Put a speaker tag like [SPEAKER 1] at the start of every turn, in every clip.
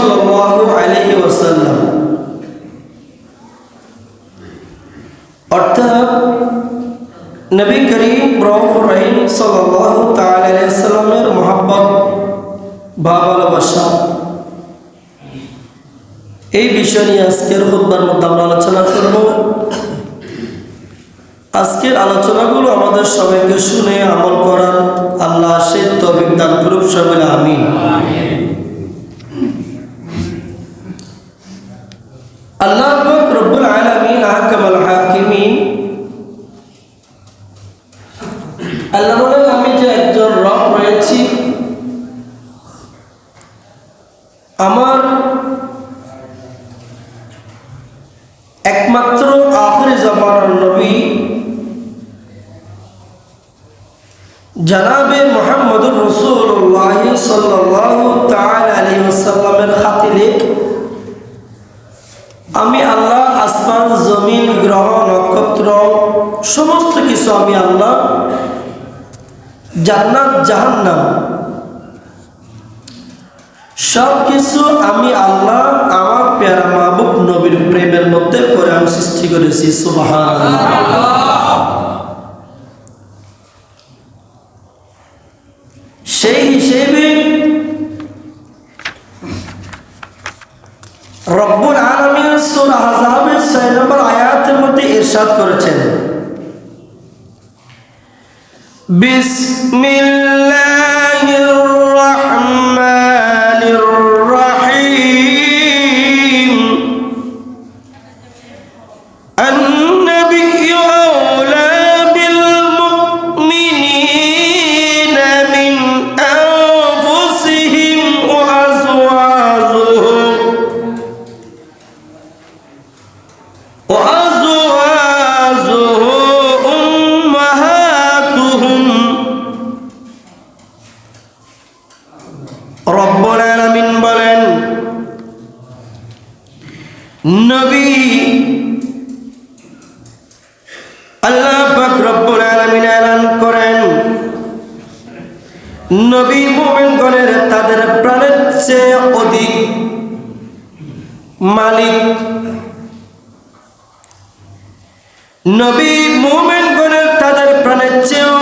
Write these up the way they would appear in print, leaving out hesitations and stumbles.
[SPEAKER 1] সাল্লাল্লাহু আলাইহি ওয়াসাল্লাম, অর্থাৎ নবী করিম রউফুর রহিম সাল্লাল্লাহু তাআলা আলাইহি ওয়াসাল্লামের মহব্বত বা ভালোবাসা, এই বিষয় নিয়ে আজকের খুতবার মধ্যে আমরা আলোচনা করব। আজকের আলোচনাগুলো আমাদের সবাইকে শুনে আমল করার আল্লাহ সে তৌফিক দান করুক, সবাই আমিন। আল্লাহ পাক রব্বুল আলামিন আহকামুল হাকিমিন, আল্লাহ বলেন আমি যে একজন রব রয়েছি, আমার একমাত্র আখির জামানার নবী জনাবে মুহাম্মদুর রাসূলুল্লাহ সাল্লাল্লাহু তাআলা আলাইহি ওয়াসাল্লামের খাতিরে আমি আল্লাহ আসমান জমিন গ্রহ নক্ষত্র সমস্ত কিছু আমি আল্লাহ, জান্নাত জাহান্নাম সব কিছু আমি আল্লাহ আমার প্যারা মাহবুব নবীর প্রেমের মধ্যে করে আমি সৃষ্টি করেছি। সুবহানাল্লাহ। সেই হিসেবে রব্বুল আলামিন সূরা আহজাবের 6 নম্বর আয়াতের মধ্যে ইরশাদ করেছেন, বিসমিল্লাহির রাহমানির রাহিম, النبي أولى بالمؤمنين من أنفسهم وأزواجه أمهاتهم। রব্বুল আলামিন বলেন, নবী আল্লাহ পাক রব্বুল আলামিন এলান করেন, নবী মুমিনগণের তাদের প্রাণের চেয়ে অধিক মালিক, নবী মুমিনগণের তাদের প্রাণের চেয়েও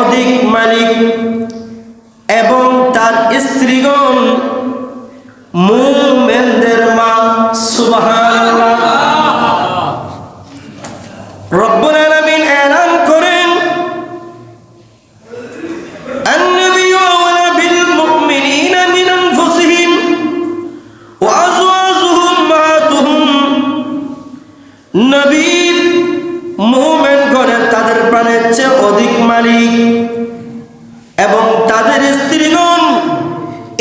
[SPEAKER 1] অধিক মালিক, এবং তার স্ত্রীগণ মুমিনদের মা। সুবহানাল্লাহ। রব্বুল আলামিন এলান করেন, النبي أولى بالمؤمنين من أنفسهم وأزواجه أمهاتهم। নবী মুমিনগণের তাদের প্রাণের চেয়ে অধিক মালিক এবং তাদের স্ত্রীগণ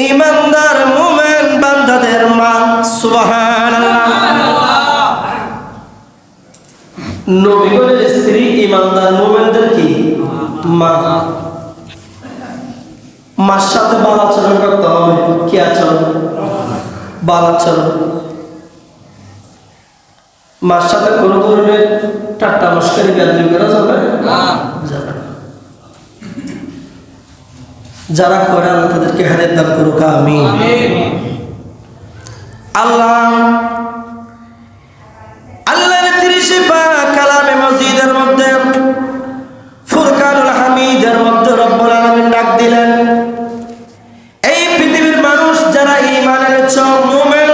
[SPEAKER 1] ঈমানদার মুমিন বান্দাদের মা। সুবহানাল্লাহ। নবীগণের স্ত্রী ঈমানদার মুমিনদের কি মা। মার সাথে ভালো আচরণ করতে হবে। কি আচরণ? ভালো আচরণ। মার সাথে কোনো ধরনের ঠাট্টা মশকরি বেয়াদবি করা যাবে না। যারা করে আল্লাহ তাদেরকে হেদায়েত দান করুক, আমিন। আল্লাহর 30 পারা কালামে মজিদের মধ্যে ফুরকানুল হামিদের মধ্যে রব্বুল আলামিন ডাক দিলেন, এই পৃথিবীর মানুষ যারা ঈমান এনেছ, মুমিন,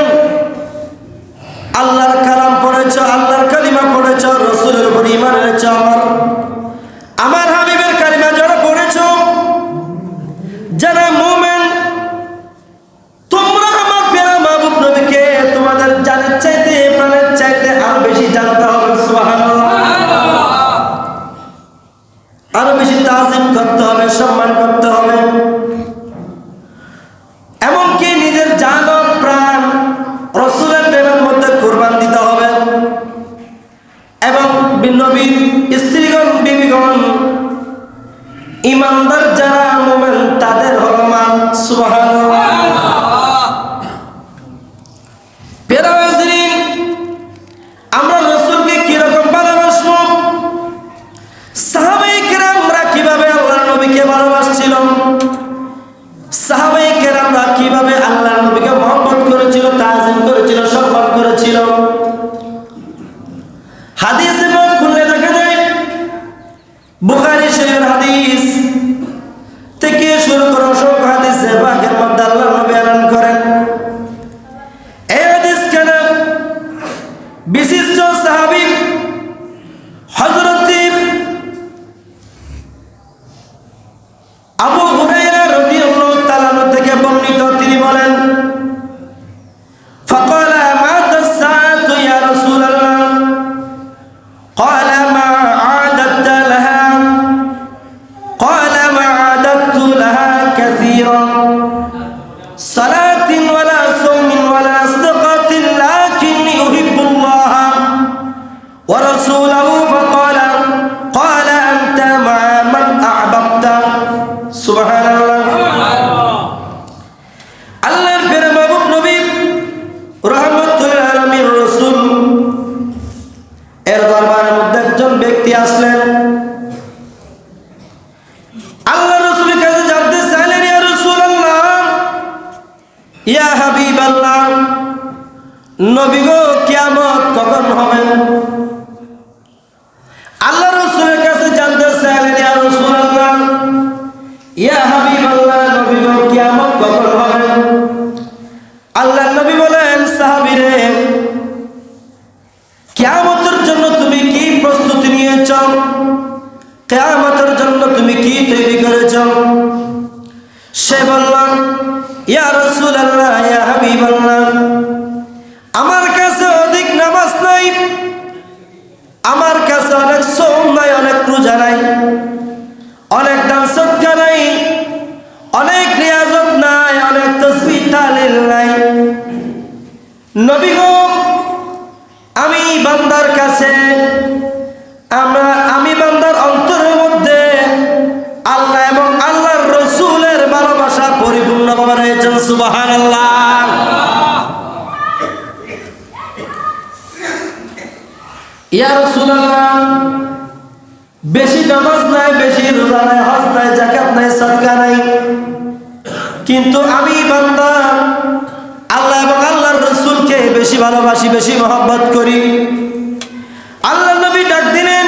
[SPEAKER 1] আল্লাহর কালাম পড়েছ, আল্লাহর কালিমা পড়েছ, রাসূলের উপর ঈমান এনেছ, আমার হাবিবের কালিমা যারা পড়েছ, যারা মুমিন, তোমরা আমার প্যারা মাহবুব নবীকে তোমাদের জানের চাইতে প্রাণের চাইতে আরো বেশি জানতে হবে। সুবহানাল্লাহ। আরো বেশি তাজিম করতে হবে, সম্মান করতে হবে, এমনকি নিজের জান ও প্রাণ রাসূলের প্রেমের মধ্যে কুরবান দিতে হবে, এবং নবীর স্ত্রীগণ, বিবিগণ, ঈমানদার যারা মুমিন তাদের হলো মা। সুবহানাল্লাহ। প্রিয় হাজরিন, আমরা রাসূলকে কি রকম ভালোবাসবো, সাহাবায়ে কেরামরা কিভাবে আল্লাহর নবীকে ভালোবাসছিল, সাহাবায়ে কেরামরা কিভাবে আল্লাহর নবীকে ব্যক্তি আসলেন, আল্লাহ রাসূলের কাছে জানতে চাইলেন, ইয়া রাসূলুল্লাহ, ইয়া হাবিবাল্লাহ, নবী গো, কিয়ামত কখন হবে? আল্লাহ রাসূলের কাছে জানতে চাইলেন, ইয়া রাসূলুল্লাহ, ইয়া হাবিবাল্লাহ, নবী গো, কিয়ামত কখন হবে? আল্লাহ নবী বলেন, সাহাবীরে, কিয়ামতের জন্য তুমি কি প্রস্তুতি নিয়েছ? কিয়ামতের জন্য তুমি কি তৈরি করেছ? সে বলল, ইয়া রাসূলুল্লাহ, ইয়া হাবিবাল্লাহ, আমার কাছে অধিক নামাজ নাই, আমার কাছে অনেক সওম নাই, অনেক রোজা নাই, অনেক দান সদকা নাই, অনেক রিয়াজত নাই, অনেক তাসবিহ তাহলিল নাই। নবী গো, আমি বান্দার কাছে, আমি বান্দার অন্তরের মধ্যে আল্লাহ এবং আল্লাহর রাসূলের ভালোবাসা পরিপূর্ণভাবে রয়েছে। সুবহানাল্লাহ। ইয়া রাসূলুল্লাহ, বেশি নামাজ নাই, বেশি রোজা নাই, হজ নাই, যাকাত নাই, সাদকা নাই, কিন্তু আমি বান্দা আল্লাহ এবং আল্লাহর রাসূলকে বেশি ভালোবাসি, বেশি মহব্বত করি। আল্লাহ নবী ডাক দিলেন,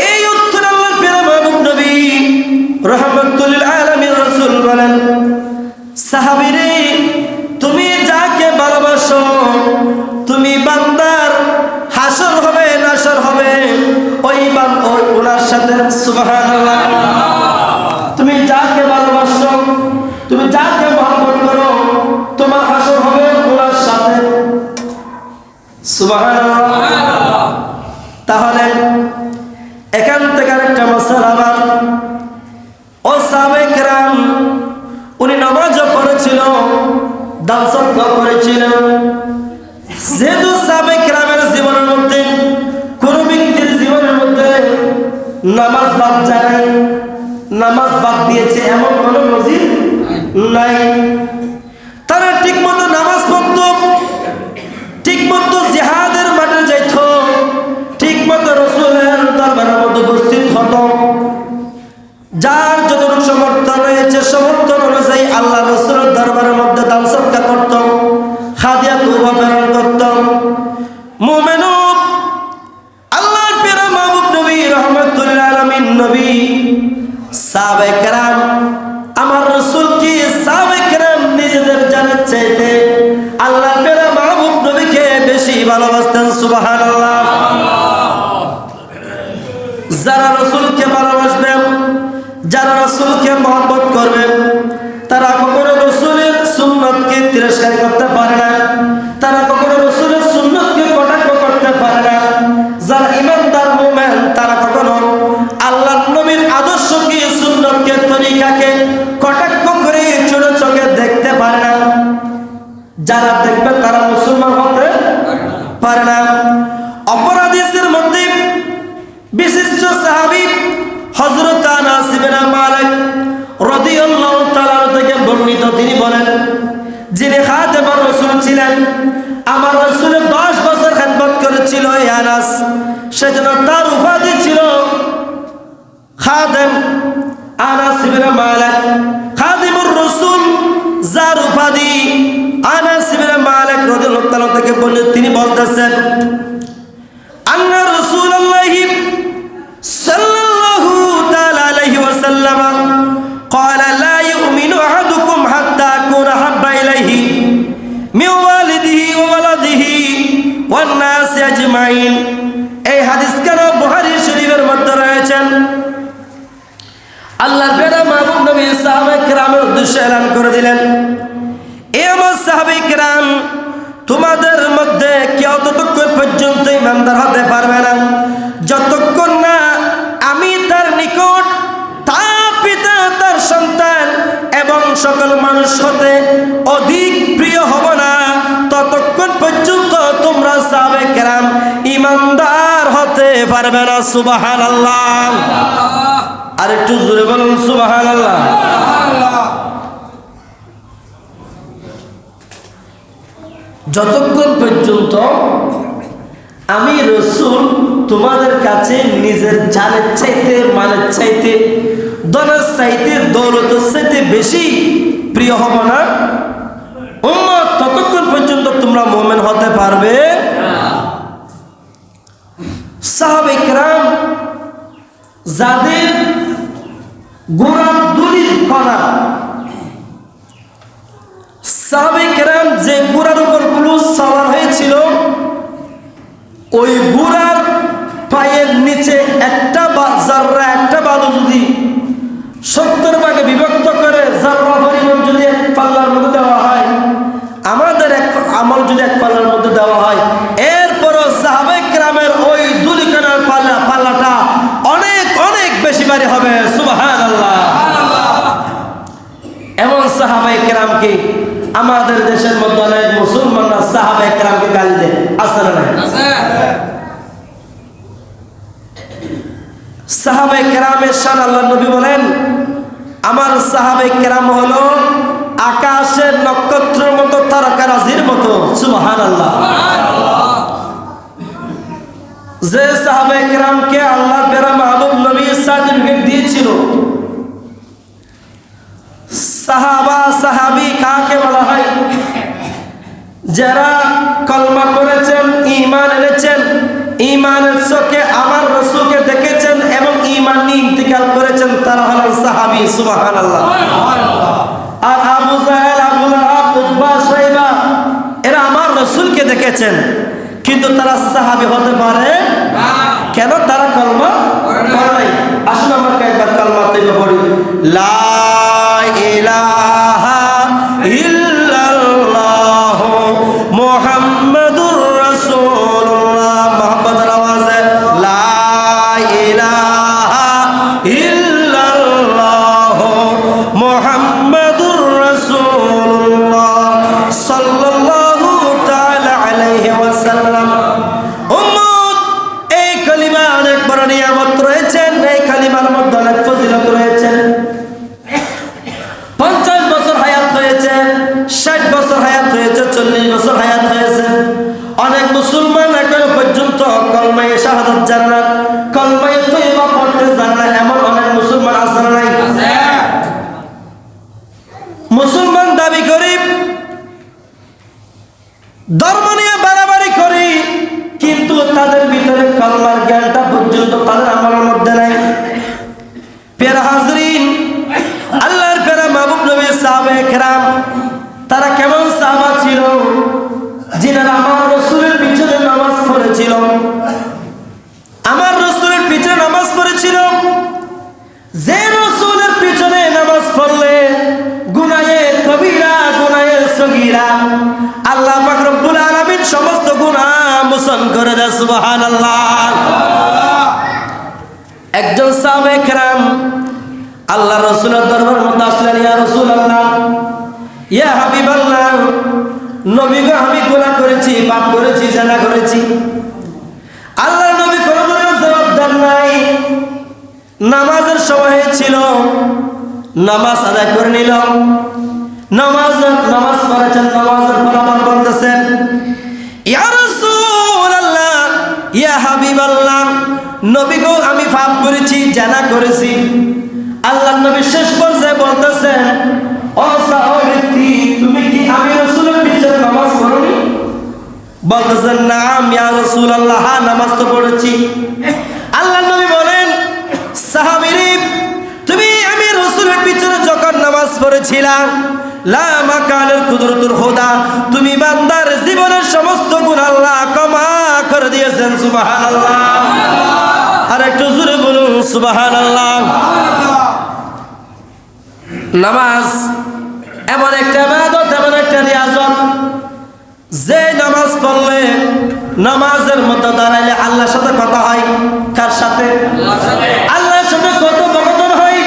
[SPEAKER 1] এই উত্তর আল্লাহর প্রিয় মাহবুব নবী রাহমাতুল লিল আলামিন রাসূল বলেন, সাহাবীরে, তুমি যাকে ভালোবাসো, তুমি বান্দার হাসর হবে, নাসর হবে ওনার সাথে। সুবহানাল্লাহ। তুমি যাকে ভালোবাসো, তুমি যাকে মহব্বত করো, তোমার হাসর হবে ওনার সাথে। সুবহানাল্লাহ। তাহলে এখান থেকে আরেকটা মাসআলা, আবার ও সাহাবায়ে কেরাম, উনি নামাজও পড়েছিল, দান সদকা করেছিলেন। যেহেতু সাহাবায়ে কেরামের জীবনের মধ্যে কোন ব্যক্তির জীবনের মধ্যে নামাজ বাদ যায় নাই, নামাজ বাদ দিয়েছে এমন কোন নজির নাই। তারা ঠিক মতো নামাজ পড়ত, ঠিক মতো জিহাদের মাঠে যাইত, ঠিক মতো রাসূলের দরবারের মধ্যে উপস্থিত হতো। যার যতটুকু সমর্থন রয়েছে, সমর্থন অনুযায়ী আল্লাহ রাসূলের দরবারের মধ্যে দান সদকা করত, হাদিয়া তুবা প্রেরণ করত। মুমিনু আল্লাহর প্রিয় মাহবুব নবী রাহমাতুল লিল আলামিন নবী, সাহাবায়ে কেরাম, আমার রাসূল কি সাহাবায়ে কেরাম নিজেদের জানের চাইতে আল্লাহর প্রিয় মাহবুব নবীকে বেশি ভালোবাসতেন। সুবহানাল্লাহ। যারা রাসূলকে ভালোবাসবেন, যারা রাসূলকে মহব্বত করবেন, তারা কখনো রাসূলের সুন্নতকে তিরস্কার করতে পারে না, তারা কখনো রাসূলের সুন্নতকে কটাক্ষ করতে পারে না। যারা ঈমানদার মুমিন, তারা কখনো আল্লাহর নবীর আদর্শকে, সুন্নতকে, তরিকাকে কটাক্ষ করে ছোট চোখে দেখতে পারে না। যারা দেখবে তারা মুসলমান হতে পারে না। অপর হাদিসের মধ্যে বিশিষ্ট সাহাবী হযরত আনাস ইবনে মালিক রাদিয়াল্লাহু তাআলা থেকে বর্ণিত, তিনি বলেন, যিনি খাদেমুর রাসূল ছিলেন, আমার রাসূলের 10 বছর খেদমত করেছিল এই আনাস, সেজন্য তার উপাধি ছিল খাদেম। আনাস ইবনে মালিক খাদিমুর রাসূল, যার উপাধি আনাস ইবনে মালিক রাদিয়াল্লাহু তাআলা থেকে বর্ণিত, তিনি বলতেছেন, আন্না রাসূলুল্লাহি সাল্লাল্লাহু তাআলা আলাইহি ওয়াসাল্লাম قال لا يؤمن احدكم حتى اكون احب اليه من والده وولده والناس اجمعين। এই হাদিস কেন বুখারী শরীফের মধ্যে রয়েছে। আল্লাহর প্রিয় মাহবুব নবী সাহাবায়ে কেরামের উদ্দেশ্যে এলান করে দিলেন, এ আমার সাহাবায়ে কেরাম, তোমাদের মধ্যে কেউ ততক্ষণ পর্যন্ত ঈমানদার হতে পারবে না যতক্ষণ না আমি তার নিকট, তার পিতা, তার সন্তান এবং সকল মানুষ হতে অধিক প্রিয় হব না, ততক্ষণ পর্যন্ত তোমরা সাহাবায়ে কেরাম ঈমানদার হতে পারবে না। সুবহানাল্লাহ। আর একটু জোরে বলুন সুবহানাল্লাহ। যতক্ষণ পর্যন্ত আমি রাসূল তোমাদের কাছে নিজের জানের চাইতে, মানের চাইতে, ধনের চাইতে, দৌলতের চাইতে বেশি প্রিয় হব না? উম্মত, ততক্ষণ পর্যন্ত তোমরা মুমিন হতে পারবে না। সাহাবায়ে কেরাম যাদের গোড়ার দুলির কণা, সাহাবায়ে কেরাম যে গোড়ার উপর গুলো সওয়ার হয়েছিল, ওই গোড়ার পায়ের নিচে একটা জাররা, একটা বালু যদি 70 ভাগে বিভক্ত করে জাররা পরিমাণ যদি এক পাল্লার মধ্যে দেওয়া হয়, আমাদের এক আমল যদি এক পাল্লার মধ্যে দেওয়া হয়, এরপরও সাহাবায়ে কেরামের ওই দুলিকণার পাল্লাটা অনেক অনেক বেশি ভারী হবে। সুবহানাল্লাহ। এমন সাহাবায়ে কেরামকে আমাদের দেশের মধ্যে অনেক মুসলমানরা সাহাবায়ে কেরামকে গালি দেয়, আছে না নাই? সাহাবায়ে কেরামের শান আল্লাহর নবী বলেন, আমার সাহাবায়ে কেরাম হলো আকাশের নক্ষত্রের মতো, তারকারাজির মতো। সুবহানাল্লাহ। যে সাহাবায়ে কেরামকে আল্লাহ প্যারা মাহবুব নবী সার্টিফিকেট দিয়েছিল, সাহাবা সাহাবী কাকে বলা হয়? যারা কলমা করেছেন, ঈমান এনেছেন, ঈমানের চোখে আমার রাসূলকে দেখেছেন এবং ঈমান নিয়ে ইন্তিকাল করেছেন, তারা হলেন সাহাবী। সুবহানাল্লাহ। আর আবু জাহেল, আবু লাহাব, উতবা, শাইবা এরা আমার রাসূলকে দেখেছেন, কিন্তু তারা সাহাবী হতে পারে না। কেন? তারা কলমা করে নাই। আসুন আমরা একবার কলমা থেকে পড়ি, লা ইলাহা ইল্লাল্লাহ মুহাম্মাদুর রাসূলুল্লাহ। মুহাম্মাদের আওয়াজে লা ইলাহা ইল্লাল্লাহ মুহাম্মাদুর রাসূলুল্লাহ সাল্লাল্লাহু তাআলা আলাইহি ওয়াসাল্লাম। উম্মত, এই কালিমা অনেক বড় নিয়ামত রয়েছে, এই কালিমার মধ্যে অনেক ফজিলত রয়েছে। 50 বছর হায়াত হয়েছে, 60 বছর হায়াত হয়েছে, 40 বছর হায়াত হয়েছে। অনেক মুসলমান এখনো পর্যন্ত কলমায়ে শাহাদাত জানে না, কলমায়ে তয়্যিবা পড়তে জানে না, এমন অনেক মুসলমান আছে না নাই? মুসলমান দাবি করি, ধর্ম নিয়ে বাড়াবাড়ি করি, কিন্তু তাদের ভিতরে কলমার জ্ঞানটা পর্যন্ত তাদের আমলের মধ্যে নাই। প্যারা হাজরিন, আল্লাহর প্যারা মাহবুব নবী সাহাবায়ে কেরাম তারা কেমন সাহাবা ছিল? যিনারা আমার রাসূলের পিছনে নামাজ পড়েছিল, আমার রাসূলের পিছনে নামাজ পড়েছিল। যে রাসূলের পিছনে নামাজ পড়লে গুনাহে কবিরা, গুনাহে সগীরা আল্লাহ পাক রব্বুল আলামিন সমস্ত গুনাহ মোচন করে দেয়। সুবহানাল্লাহ। একজন সাহাবায়ে কেরাম আল্লাহ রাসূলের দরবারের মধ্যে আসলেন, ইয়া রাসূলুল্লাহ, ইয়া হাবিবাল্লাহ, নবী গো, আমি গুনাহ করেছি, পাপ করেছি, জিনা করেছি। আল্লাহর নবী কোনো ধরনের জবাব দেন নাই। নামাজের সময় ছিল, নামাজ আদায় করে নিল, নামাজ পড়েছেন, নামাজের পর আবার বলতেছেন, ইয়া রাসূলুল্লাহ, ইয়া হাবিবাল্লাহ, নবী গো, আমি পাপ করেছি, জিনা করেছি। আল্লাহর নবী শেষ পর্যায়ে বলতেছেন, ও সাহাবী, তুমি কি আমি রাসূলের পিছনে নামাজ পড়োনি? বলতেছেন, নাম ইয়া রাসূলুল্লাহ, হ্যাঁ, নামাজ তো পড়েছি। আল্লাহর নবী বলেন, সাহাবী, তুমি আমি রাসূলের পিছনে যখন নামাজ পড়েছিলাম, লা মাকানুল কুদরতুল খুদা, তুমি বান্দার জীবনের সমস্ত গুনাহ আল্লাহ ক্ষমা করে দিয়েছেন। সুবহানাল্লাহ। আর একটু জোরে বলুন সুবহানাল্লাহ। নামাজ এমন একটা ইবাদত, এমন একটা রিয়াজত, যে নামাজ পড়লে, নামাজের মধ্যে দাঁড়াইলে আল্লাহর সাথে কথা হয়। কার সাথে? আল্লাহর সাথে কথোপকথন হয়,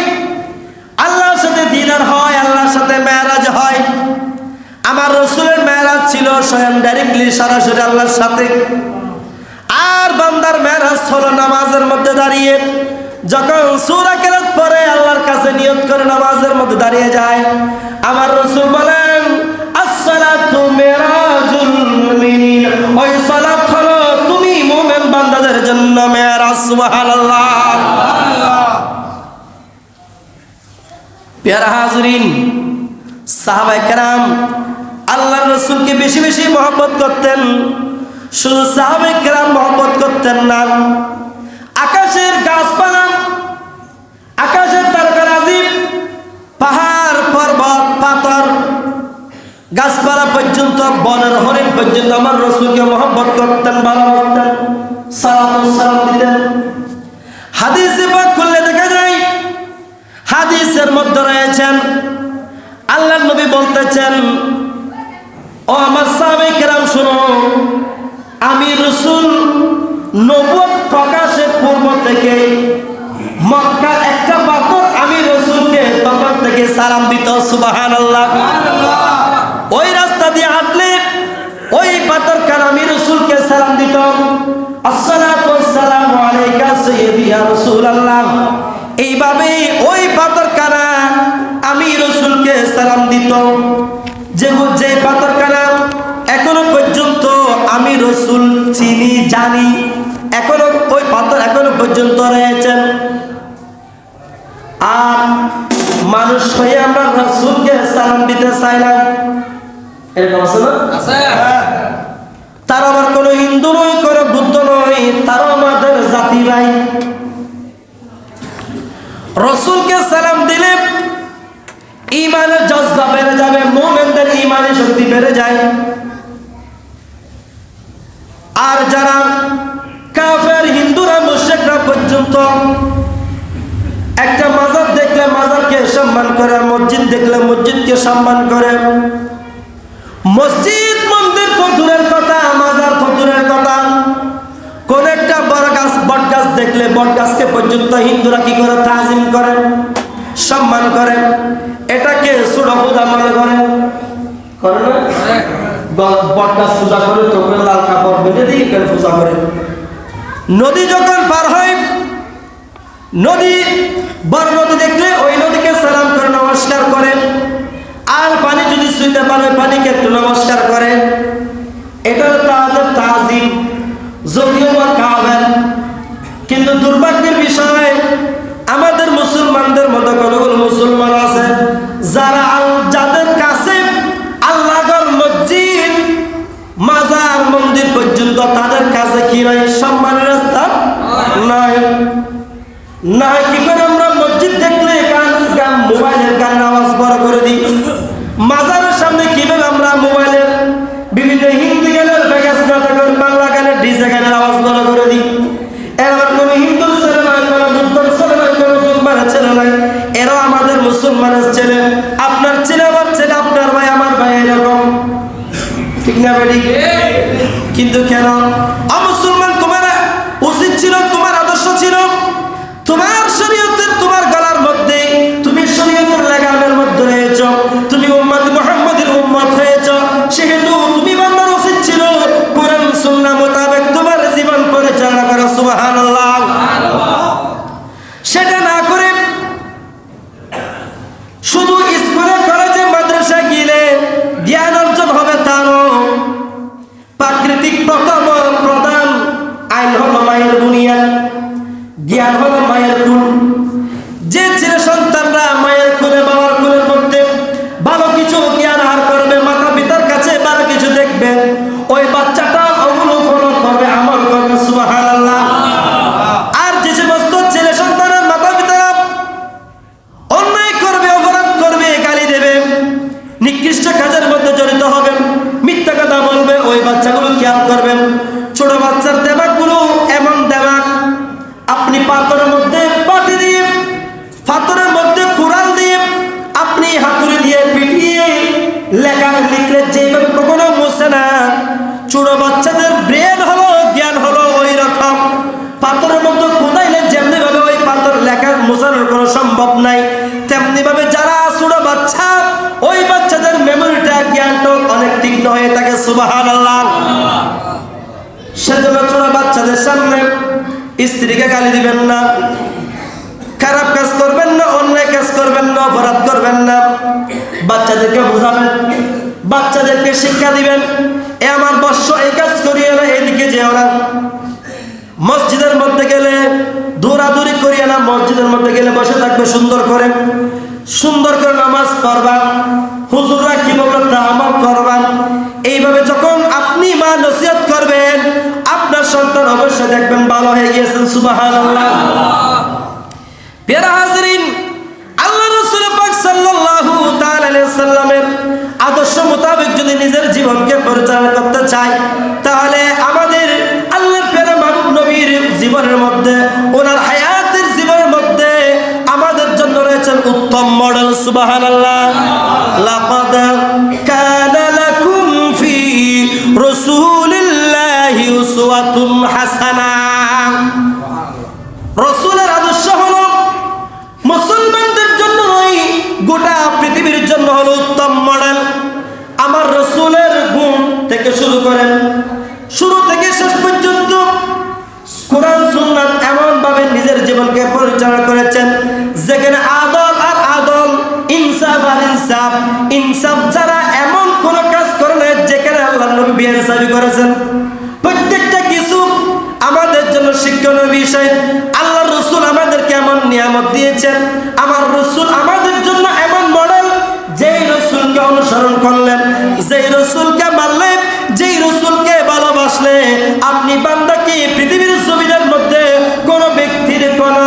[SPEAKER 1] আল্লাহর সাথে দিদার হয়, আল্লাহর সাথে মেরাজ হয়। আমার রাসূলের মেরাজ ছিল স্বয়ং ডাইরেক্টলি, সরাসরি আল্লাহর সাথে। আর বান্দার মেরাজ হলো নামাজের মধ্যে দাঁড়িয়ে, যখন সূরা কেরাত পড়ে আল্লাহর কাছে নিয়ত করে নামাজের মধ্যে দাঁড়িয়ে যায়। আমার রাসূল বলেন, আসসালাতু মিরাজুল মুমিনিন, ওই সালাত হলো তুমি প্যারা হাজরিন, সাহাবায়ে কেরাম আল্লাহর রাসূলকে বেশি বেশি মহব্বত করতেন। শুধু সাহাবায়ে কেরাম মহব্বত করতেন না, আকাশের গাছপালা, আকাশের তারকারাজি, পাহাড় পর্বত পাথর গাছপালা পর্যন্ত, বনের হরিণ পর্যন্ত আমার রাসূলকে মহব্বত করতেন, ভালোবাসতেন, সালাম দিতেন। হাদিসে পাক খুললে দেখা যায়, হাদিসের মধ্যে রয়েছেন আল্লাহর নবী বলতেছেন, ও আমার সাহাবায়ে কেরাম শুনো, আমি রাসূল নবুয়ত প্রকাশের পূর্ব থেকে মক্কার একটা পাথর আমি রাসূলকে তখন থেকে সালাম দিত। সুবহানাল্লাহ। ওই রাস্তা দিয়ে হাঁটলে ওই পাথর কার আমি রাসূলকে সালাম দিত, আসসালাতু ওয়াসসালামু আলাইকা সাইয়্যিদি ইয়া রাসূলুল্লাহ। এইভাবে ওই পাথর কারা আমি রাসূলকে সালাম দিত, যে পাথর কারা এখনো পর্যন্ত আমি রাসূল চিনি জানি, এখনো ওই পাথর এখনো পর্যন্ত রয়েছেন। আর মানুষ হয়ে আমরা রাসূলকে সালাম দিতে চাই না, এরকম আছে না? তারা আবার কোনো হিন্দু নয়, কোনো বুদ্ধ নয়, তারা আমাদের জাতি ভাই। রাসূলকে সালাম দিলে ঈমানের জজবা বেড়ে যাবে, মুমিনদের ঈমানের শক্তি বেড়ে যায়। আর যারা কাফের হিন্দুরা মুশরিকরা পর্যন্ত একটা মাজার দেখলে মাজারকে সম্মান করে, মসজিদ দেখলে মসজিদকে সম্মান করে। মসজিদ মন্দির তো দূরের কথা, মাজার তো দূরের কথা, কোন একটা বড় গাছ বট গাছ দেখলে বট গাছকে পর্যন্ত হিন্দুরা কি করে? তাজিম করে, সম্মান করে। এটাকে ছোট পূজা মনে করে না? বট গাছ পূজা করে, তখন লাল কাপড় বেঁধে দিয়ে পূজা করে। নদী যখন পার হয়, নদী বড় নদী দেখলে ওই নদীকে সালাম করে, নমস্কার করে। আর পানি যদি ছুঁইতে পারে পানিকে একটু নমস্কার করে। এটা তাদের তাজিম, যদিও বা কাফের। কিন্তু দুর্ভাগ্যের বিষয়, আমাদের মুসলমানদের মধ্যে কতগুলো মুসলমান আছে যাদের কাছে আল্লাহর মসজিদ মাজার মন্দির পর্যন্ত তাদের কাছে কি নয়? সম্মানের রাস্তা নাই। না কি করে আমরা মসজিদ দেখলে মোবাইলের গানের আওয়াজ বড় করে দিই, মাজারের সামনে কিভাবে আমরা মোবাইলের বিভিন্ন হিন্দি গানের বাংলা গানের ডিজে গানের আওয়াজ বড় করে দিই। এবার কোনো হিন্দুর ছেলে নয়, কোনো বুদ্ধর ছেলে নয়, কোনো মুসলমানের ছেলে নয়, এরাও আমাদের মুসলমানের ছেলে। আপনার ছেলে আমার ছেলে, আপনার ভাই আমার ভাই, এরকম ঠিক না বেটি? কিন্তু কেন অমুসলমান? তোমার উচিত ছিল, তোমার আদর্শ ছিল, তোমার শরীয়তের তোমার গলার মধ্যে, তুমি শরীয়তের লাগামের মধ্যে রয়েছ, তুমি উম্মত মুহাম্মদের উম্মত হয়েছ, সেহেতু তুমি বান্দার উচিত ছিল কোরআন সুন্নাহ মোতাবেক তোমার জীবন পরিচালনা করা। সুবহানাল্লাহ। সেটা না করে শুধু স্কুলে কলেজে মাদ্রাসায় গেলে জ্ঞান অর্জন হবে তা নয়। প্রাকৃতিক প্রধান আইন হলো মায়ের বুনিয়াদ, জ্ঞান হলো মায়ের কুল। যে ছেলে সন্তানরা মায়ের কুলে বাবার কুলের মধ্যে ভালো কিছু জ্ঞান আহার করবে, মাতা পিতার কাছে ভালো কিছু দেখবে, ওই বাচ্চাটা ওগুলো ফলো করবে, আমল করবে। সুবহানাল্লাহ। আর যে সমস্ত ছেলে সন্তানের মাতা পিতারা অন্যায় করবে, অপরাধ করবে, গালি দেবে, নিকৃষ্ট কাজের মধ্যে জড়িত হবে, মিথ্যা কথা বলবে, ওই বাচ্চাগুলো খেয়াল করবেন। ছোট বাচ্চার দেমাগগুলো এমন দেমাগ, আপনি পাথরের মধ্যে পাটি দিয়ে, পাথরের মধ্যে কুড়াল দিয়ে, আপনি হাতুড়ি দিয়ে পিটিয়ে লেখা লিখলে যেভাবে কখনো মুছে না। ছোট বাচ্চাদের ব্রেন হলো, জ্ঞান হলো ওই রকম। পাথরের মধ্যে কোদাইলে যেমনি ভাবে ওই পাথর লেখা মুছানোর কোনো সম্ভব নাই, তেমনি ভাবে যারা ছোট বাচ্চা, ওই বাচ্চাদের মেমোরিটা, জ্ঞানটা অনেক তীক্ষ্ণ হয়ে থাকে। সুবহানাল্লাহ। সেজন্য ছোট বাচ্চাদের সামনে স্ত্রীকে গালি দিবেন না, খারাপ কাজ করবেন না, অন্যায় কাজ করবেন না, অপরাধ করবেন না। বাচ্চাদেরকে বোঝাবেন, বাচ্চাদেরকে শিক্ষা দিবেন, এ আমার বর্ষ এই কাজ করিও না, এইদিকে যেও না। মসজিদের মধ্যে গেলে দৌড়াদৌড়ি করিও না, মসজিদের মধ্যে গেলে বসে থাকবে সুন্দর করে। সুন্দর করে নামাজ পড়বা, হুজুররা কি বললো তা আমল করবা। এইভাবে যখন আপনি মা নসিহত করবেন, আপনার সন্তান অবশ্যই দেখবেন ভালো হয়ে গিয়েছেন। সুবহানাল্লাহ। প্রিয় হাজিরিন, আল্লাহ রাসূল পাক সাল্লাল্লাহু তাআলা আলাইহি সাল্লামের আদর্শ মোতাবেক যদি নিজের জীবনকে পরিচালনা করতে চাই, তাহলে আমাদের আল্লাহর প্রিয় মাহবুব নবীর জীবনের মধ্যে, ওনার হায়াতের জীবনের মধ্যে আমাদের জন্য রয়েছেন উত্তম মডেল। সুবহানাল্লাহ। লাকাদ কানা লাকুম ফি রাসূলিল্লাহি উসওয়াতুন হাসানাহ। রাসূলের আদর্শ হলো মুসলমানদের জন্য নয়, গোটা পৃথিবীর জন্য হলো উত্তম মডেল। আমার রাসূলের গুণ থেকে শুরু করেন, শুরু থেকে শেষ পর্যন্ত কোরআন সুন্নাত এমন ভাবে নিজের জীবনকে পরিচালনা করেছেন যেখানে আদল আর আদল, ইনসাফ আর ইনসাফ, ইনসাফ যারা এমন কোন কাজ করে না যেখানে আল্লাহর নবী বেইনসাফি করেছেন। প্রত্যেকটা কিছু আমাদের জন্য শিক্ষণীয় বিষয়। আল্লাহর রাসূল আমাদেরকে এমন নিয়ামত দিয়েছেন, আমার রাসূল আমাদের জন্য এমন মডেল, যেই রাসূলকে অনুসরণ করলেন, যেই রাসূলকে মানলে, যেই রাসূলকে ভালোবাসলে আপনি বান্দাকে পৃথিবীর জমিনের মধ্যে কোন ব্যক্তির কোন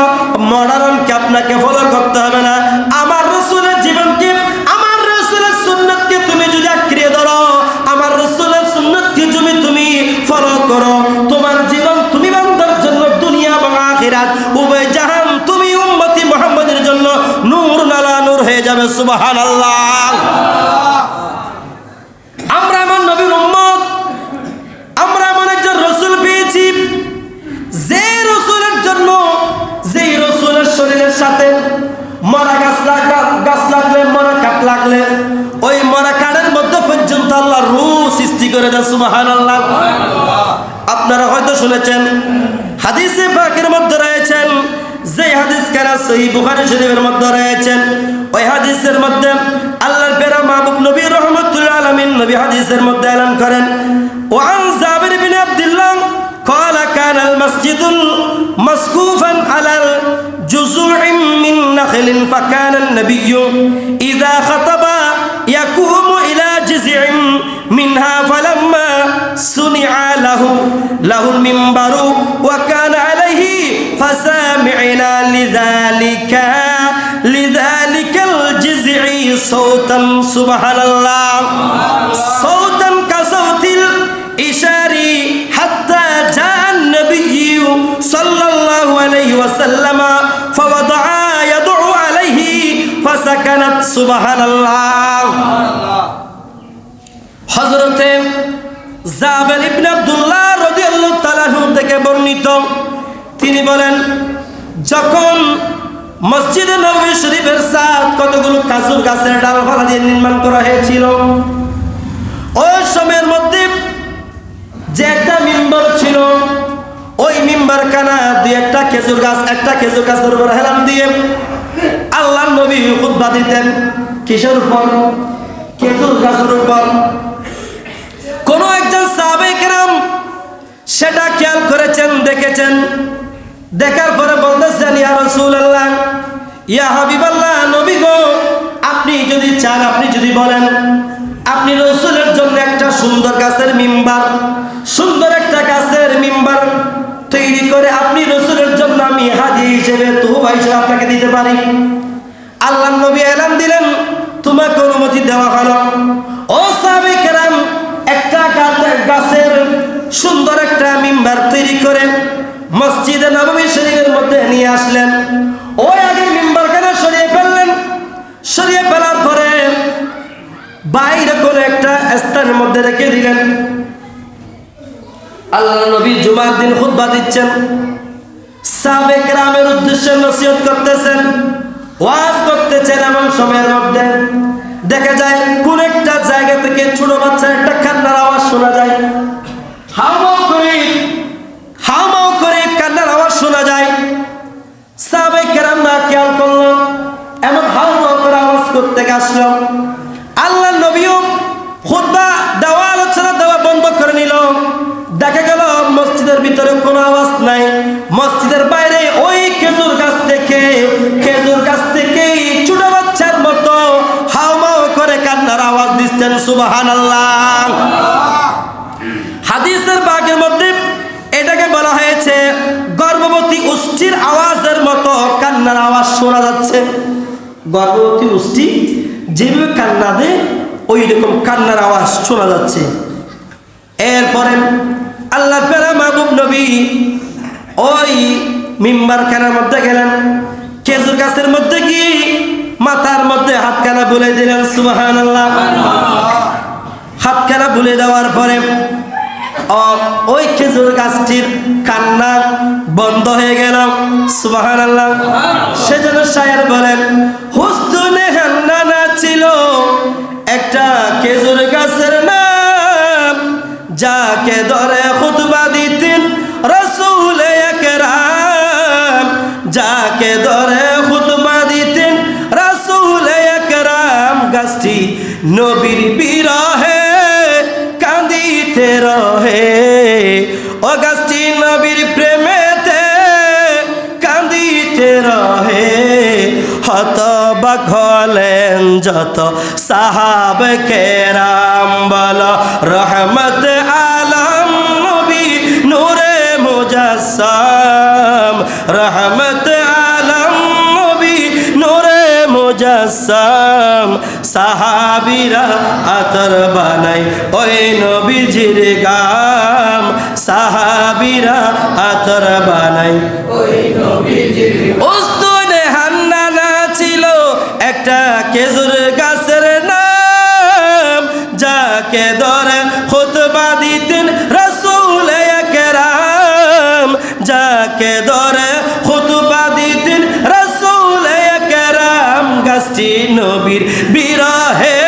[SPEAKER 1] মডেলকে আপনাকে ফলো করতে হবে না। আমার রাসূলের জীবনকে, আমার রাসূলের সুন্নাতকে তুমি যদি আঁকড়ে ধরো, আমার রাসূলের সুন্নাতকে যদি তুমি ফলো করো, তোমার জীবন তুমি বান্দার জন্য দুনিয়া এবং আখিরাত উভয় জাহান তুমি উম্মতি মুহাম্মাদের জন্য নূর আলা নূর হয়ে যাবে। সুবহানাল্লাহ। আমরা আমার নবীর উম্মত, আমরা এমন একজন রাসূল পেয়েছি যে রাসূলের জন্য, যেই রাসূলের শরীরের সাথে মরা গাছ লাগলে, মরা কাঠ লাগলে, ওই মরা কাঠের মধ্যে পর্যন্ত আল্লাহ রূহ সৃষ্টি করে দেয়। সুবহানাল্লাহ। আপনারা হয়তো শুনেছেন, হাদিসে পাকের মধ্যে রয়েছেন, যে হাদিস কানা সহিহ বুখারী শরীফের মধ্যে রয়েছেন, ওই হাদিসের মধ্যে আল্লাহর প্রিয় মাহবুব নবী রাহমাতুল্লাহ আলামিন নবী হাদিসের মধ্যে এলান করেন, ওয়ান জাবির বিন আব্দুল্লাহ قال كان المسجد مسقوفا على جذوع من نخل فكان النبي إذا خطب يقوم إلى جذع منها فلما صنع له المنبر وكان عليه فسمعنا لذلك الجذع صوتا سبحان الله صوتا كصوت الإشار حتى جاء النبي صلى الله عليه وسلم فوضع يده عليه فسكنت سبحان الله. হযরতে জাবের ইবনে আব্দুল্লাহ রাদিয়াল্লাহু তাআলা আনহু থেকে বর্ণিত, তিনি বলেন, যখন মসজিদে নববী শরীফের ছাদ কতগুলো খেজুর গাছের ডালপালা দিয়ে নির্মাণ করা হয়েছিল, ওই সময়ের মধ্যে যে একটা মিম্বর ছিল, ওই মিম্বর কানা দুই একটা খেজুর গাছের উপর হেলান দিয়ে আল্লাহর নবী খুতবা দিতেন। কিসের উপর? খেজুর গাছের উপর। কোন একজন সাহাবায়ে কেরাম সেটা খেয়াল করেছেন, দেখেছেন, দেখার পরে বলতেছেন, ইয়া রাসূলুল্লাহ, ইয়া হাবিবাল্লাহ, নবী গো, আপনি যদি চান, আপনি যদি বলেন, আপনি রাসূলের জন্য একটা সুন্দর গাছের মিম্বার, সুন্দর একটা গাছের মিম্বার তৈরি করে আপনি রাসূলের জন্য আমি হাদিয়া হিসেবে, তোহফা হিসেবে আপনাকে দিতে পারি। আল্লাহর নবী এলান দিলেন, তোমাকে অনুমতি দেওয়া হলো। ও সাহাবায়ে কেরাম একটা গাছের সুন্দর একটা মিম্বার তৈরি করে মসজিদে নববী শরীফের মধ্যে নিয়ে আসলেন। ওই আগের মিম্বারখানা সরিয়ে ফেললেন। সরিয়ে ফেলার পরে বাইরে করে একটা স্থানের মধ্যে রেখে দিলেন। আল্লাহ নবী জুমার দিন খুতবা দিচ্ছেন, সাহাবায়ে কেরামের উদ্দেশ্যে নসিহত করতেছেন, ওয়াজ করতেছেন। এমন সময়ের মধ্যে দেখা যায় কোন একটা জায়গা থেকে ছোট বাচ্চার একটা কান্নার আওয়াজ শোনা যায়, হাওমাও করে কান্নার আওয়াজ শোনা যায়। সাহাবায়ে কেরাম না খেয়াল করলো, এমন হাওমাও করে আওয়াজ করতে আসলো। আল্লাহর নবীও খুতবা দেওয়া, আলোচনা দেওয়া বন্ধ করে নিল। দেখা গেল মসজিদের ভিতরে কোনো আওয়াজ নাই, মসজিদের বাইরে ওই খেজুর গাছ থেকে ছোট বাচ্চার আওয়াজ দিচ্ছেন সুবহানাল্লাহ। হাদিসের বাগের মধ্যে এটাকে বলা হয়েছে গর্ভবতী উষ্ঠির আওয়াজের মতো কান্নার আওয়াজ শোনা যাচ্ছে। গর্ভবতী উষ্ঠি যেভাবে কান্না দেয় ওই রকম কান্নার আওয়াজ শোনা যাচ্ছে। এরপরে আল্লাহর প্যারা মাহবুব নবী ওই মিম্বারখানার মধ্যে গেলেন, খেজুর গাছের মধ্যে গিয়ে মাথার মধ্যে হাতখানা বুলে দিলেন সুবহানাল্লাহ। হাতখানা বুলে দেওয়ার পরে ওই খেজুর গাছটির কান্না বন্ধ হয়ে গেল সুবহানাল্লাহ। সেজন্য শায়ের বলেন হুসনে হান্নানা ছিল একটা খেজুর গাছের নাম, যাকে ধরে খুতবা দিতেন রাসূল আকরাম, যাকে ধরে খুতবা দিতেন রাসূল আকরাম। গাছটি নবীর বিরহে কাঁদিতে রহে, ও গাছটি নবীর প্রেমেতে কাঁদিতে রহে। হতবাক হলেন যত সাহাবে কেরাম, বলো রহমত আলম নবী নূরে মুজাসসাম, রহমত আলম নবী নূরে মুজাসসাম। সাহাবীরা আতর বানাই ওই নবীজির গাম, সাহাবীরা আতর বানাই ওই নবীজির। উস্তুনে হান্নানা ছিল একটা খেজুর গাছের নাম, যাকে ধরে খুতবা দিতেন রাসূল আকরাম, যাকে ধরে খুতবা দিতেন রাসূল আকরাম। গাছটি নবীর বিরহে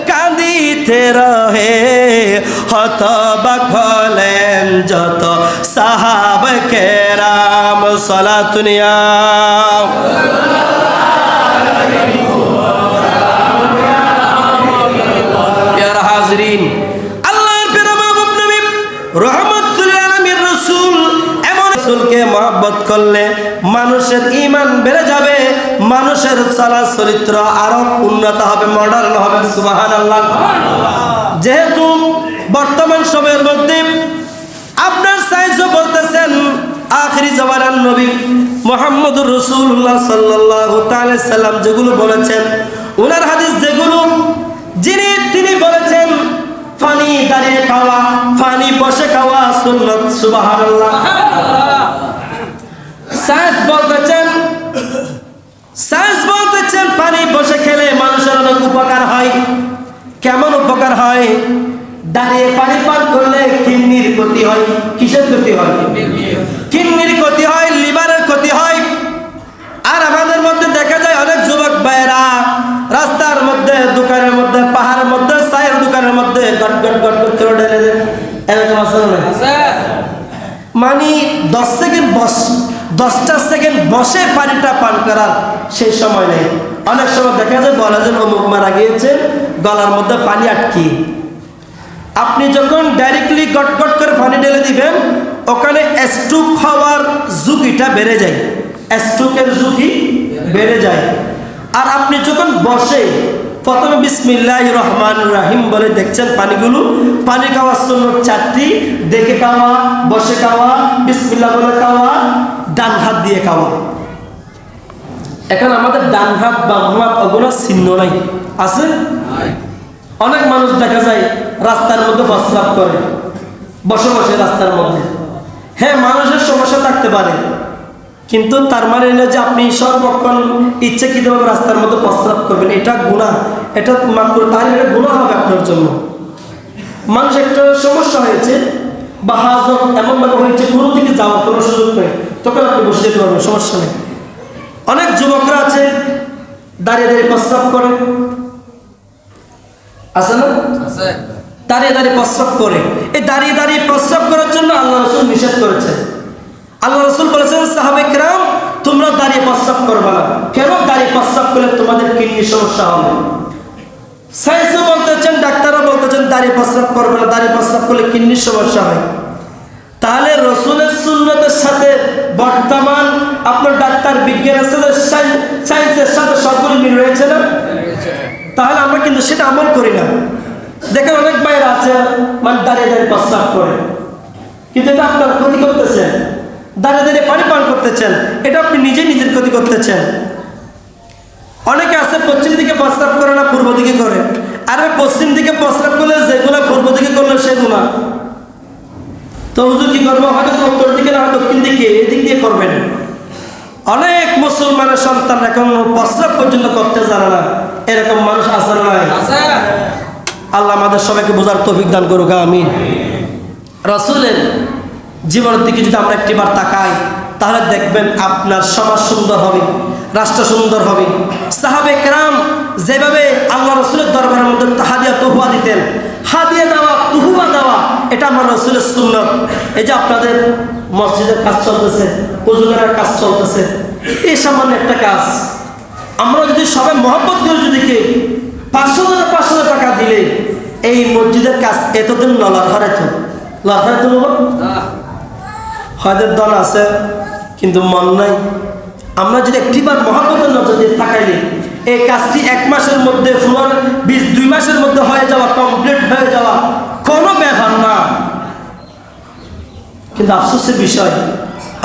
[SPEAKER 1] কাঁদিতে রহে, হতবাক হলেন যত সাহাবে কেরাম। সালাতুন ইয়া হাজরিন, আল্লাহর প্রিয় মাহবুব নবী রহমাতুল আলামিন রাসূল, এমন রাসূলকে মহব্বত করলে মানুষের ঈমান বেড়ে যাবে, মানুষের চলা চরিত্র আরো উন্নত হবে, মডার্ন হবে সুবহানাল্লাহ। যেহেতু বর্তমান সময়ের মধ্যে আপনার সাইজও বলতেছেন আখিরি জামানার নবী মুহাম্মদুর রাসূলুল্লাহ সাল্লাল্লাহু তাআলা সাল্লাম যেগুলো বলেছেন, ওনার হাদিস যেগুলো তিনি বলেছেন পানি দাঁড়িয়ে খাওয়া, পানি বসে খাওয়া সুন্নাত সুবহানাল্লাহ। সায়েন্স বলতেছেন পানি বসে খেলে মানুষের অনেক উপকার হয়। কেমন উপকার হয়? দাঁড়িয়ে পানি পান করলে কিডনির ক্ষতি হয়। কিসের ক্ষতি হয়? কিডনির ক্ষতি হয়, লিভারের ক্ষতি হয়। আর আমাদের মধ্যে দেখা যায় অনেক যুবক ভাইয়েরা রাস্তার মধ্যে, দোকানের মধ্যে, পাহাড়ের মধ্যে, চায়ের দোকানের মধ্যে গট গট গট গট করে ঢেলে দেন। এরকম আছে না? মানে 10টা সেকেন্ড বসে পানিটা পান করার সেই সময় নেই। অনেক সময় দেখা যায় বলা যায় অমুক মারা গিয়েছে, গলার মধ্যে পানি আটকি। আপনি যখন ডাইরেক্টলি গট গট করে পানি ঢেলে দিবেন, ওখানে স্ট্রোক হওয়ার ঝুঁকিটা বেড়ে যায়, স্ট্রোকের ঝুঁকি বেড়ে যায়। আর আপনি যখন বসে প্রথমে বিসমিল্লাহির রহমানির রহিম বলে দেখছেন পানিগুলো, পানি খাওয়ার সুন্নাত 4টি, দেখে খাওয়া, বসে খাওয়া, বিসমিল্লাহ বলে খাওয়া, ডান হাত দিয়ে খাওয়া। এখন আমাদের ডান হাত বাম হাত ওগুলো চিহ্ন নাই, আছে? অনেক মানুষ দেখা যায় রাস্তার মধ্যে প্রস্রাব করে বসে বসে রাস্তার মধ্যে। হ্যাঁ, মানুষের সমস্যা থাকতে পারে, কিন্তু তার মানে হলো যে আপনি সর্বক্ষণ ইচ্ছাকৃতভাবে রাস্তার মধ্যে প্রস্রাব করবেন, এটা গুনাহ, এটা মাকরুহ, তাহলে এটা গুনাহ হবে আপনার জন্য। মানুষ একটা সমস্যা হয়েছে বা হাজত এমনভাবে হয়েছে কোনো দিকে যাওয়ার কোনো সুযোগ নেই, তখন আপনি বসে যেতে পারবেন, সমস্যা নেই। অনেক যুবকরা আছে দাঁড়িয়ে দাঁড়িয়ে প্রস্রাব করে, আছে না? দাঁড়িয়ে দাঁড়িয়ে প্রস্রাব করে। এই দাঁড়িয়ে দাঁড়িয়ে প্রস্রাব করার জন্য আল্লাহ রাসূল নিষেধ করেছেন। আল্লাহ রাসূল বলেছেন সাহাবায়ে কেরাম তোমরা দাঁড়িয়ে প্রস্রাব করবে না। কেন? দাঁড়িয়ে প্রস্রাব করলে তোমাদের কিডনির সমস্যা হবে। সায়েন্সও বলতেছেন, ডাক্তাররা বলতেছেন দাঁড়িয়ে প্রস্রাব করবে না, দাঁড়িয়ে প্রস্রাব করলে কিডনির সমস্যা হয়। তাহলে রাসূলের সুন্নতের সাথে বর্তমান আপনার ডাক্তার বিজ্ঞানের সাথে সায়েন্সের সাথে সবগুলো মিল রয়েছে না? তাহলে আমরা কিন্তু সেটা আমল করি না। দেখেন অনেক বাইরে আছে মানে দাঁড়িয়ে দাঁড়িয়ে প্রস্রাব করে, কিন্তু এটা আপনার ক্ষতি করতেছেন। দাঁড়িয়ে দাঁড়িয়ে পানি পান করতেছেন, এটা আপনি নিজে নিজের ক্ষতি করতেছেন। অনেকে আছে পশ্চিম দিকে প্রস্রাব করে না, পূর্ব দিকে করে। আর পশ্চিম দিকে প্রস্রাব করলে যেগুলো পূর্ব দিকে করলে সেগুলো, তো হুজুর কি করবো? হয়তো উত্তর দিকে না দক্ষিণ দিকে, এদিক দিয়ে করবেন। অনেক মুসলমানের সন্তান এখন প্রস্রাব পর্যন্ত করতে জানে না, এরকম মানুষ আছে না নাই? আল্লাহ আমাদের সবাইকে বোঝার তৌফিক দান করুক, আমিন। রাসূলের জীবনের দিকে যদি আমরা একটিবার তাকাই, তাহলে দেখবেন আপনার সমাজ সুন্দর হবে, রাষ্ট্র সুন্দর হবে। সাহাবে কেরাম যেভাবে আল্লাহ রাসূলের দরবারের মধ্যে হাদিয়া তুহুয়া দিতেন, হাদিয়া দেওয়া তুহুয়া দেওয়া এটা আমার রাসূলের সুন্নাত। এই যে আপনাদের মসজিদের কাজ চলতেছে, ওযু করার কাজ চলতেছে, এই সামান্য একটা কাজ। আমরা যদি সবাই মহব্বত করে যদি কে 500 টাকা দিলে এই মসজিদের কাজ এতদিন লড়াইতো হয়তো দল আছে কিন্তু মন নাই। আমরা যদি একটিবার মহব্বতের নজর দিয়ে তাকাইলে এই কাজটি 1 মাসের মধ্যে, 2 মাসের মধ্যে হয়ে যাওয়া, কমপ্লিট হয়ে যাওয়া কোনো ব্যাপার না। কিন্তু আফসোসের বিষয়,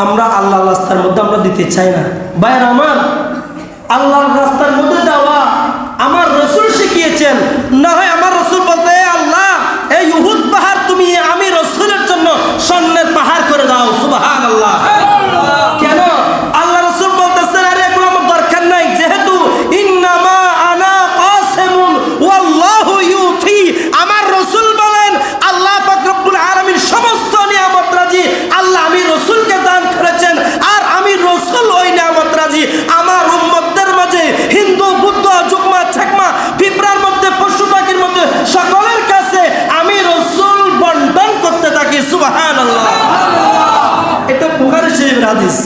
[SPEAKER 1] আমরা আল্লাহর রাস্তার মধ্যে আমরা দিতে চাই না। ভাইয়ের আমার, আল্লাহর রাস্তার মধ্যে দেওয়া আমার রাসূল শিখিয়েছেন। না হয় আমার রাসূল বলতে, আল্লাহ এই উহুদ পাহাড় তুমি আমি রাসূলের জন্য স্বর্ণের পাহাড় করে দাও। সুবহানাল্লাহ। কেন? আল্লাহ রাসূল বলতেছেন, আরে এগুলো আমার দরকার নাই, যেহেতু ইন্নামা আনা কাসিমুন ওয়াল্লাহু ইউতি। আমার রাসূল বলেন, আল্লাহ পাক রব্বুল আলামিন সমস্ত নিয়ামত রাজি আল্লাহ আমি রাসূলকে দান করেছেন, আর আমি রাসূল ওই নিয়ামত রাজি আমার উম্মতদের মাঝে, হিন্দু, বুদ্ধ, যুগমা, ছাকমা, পিঁপড়ার মধ্যে, পশু পাখির মধ্যে সকলের কাছে আমি রাসূল বন্টন করতে থাকি। সুবহানাল্লাহ। এটা বুখারী শরীফের হাদিস।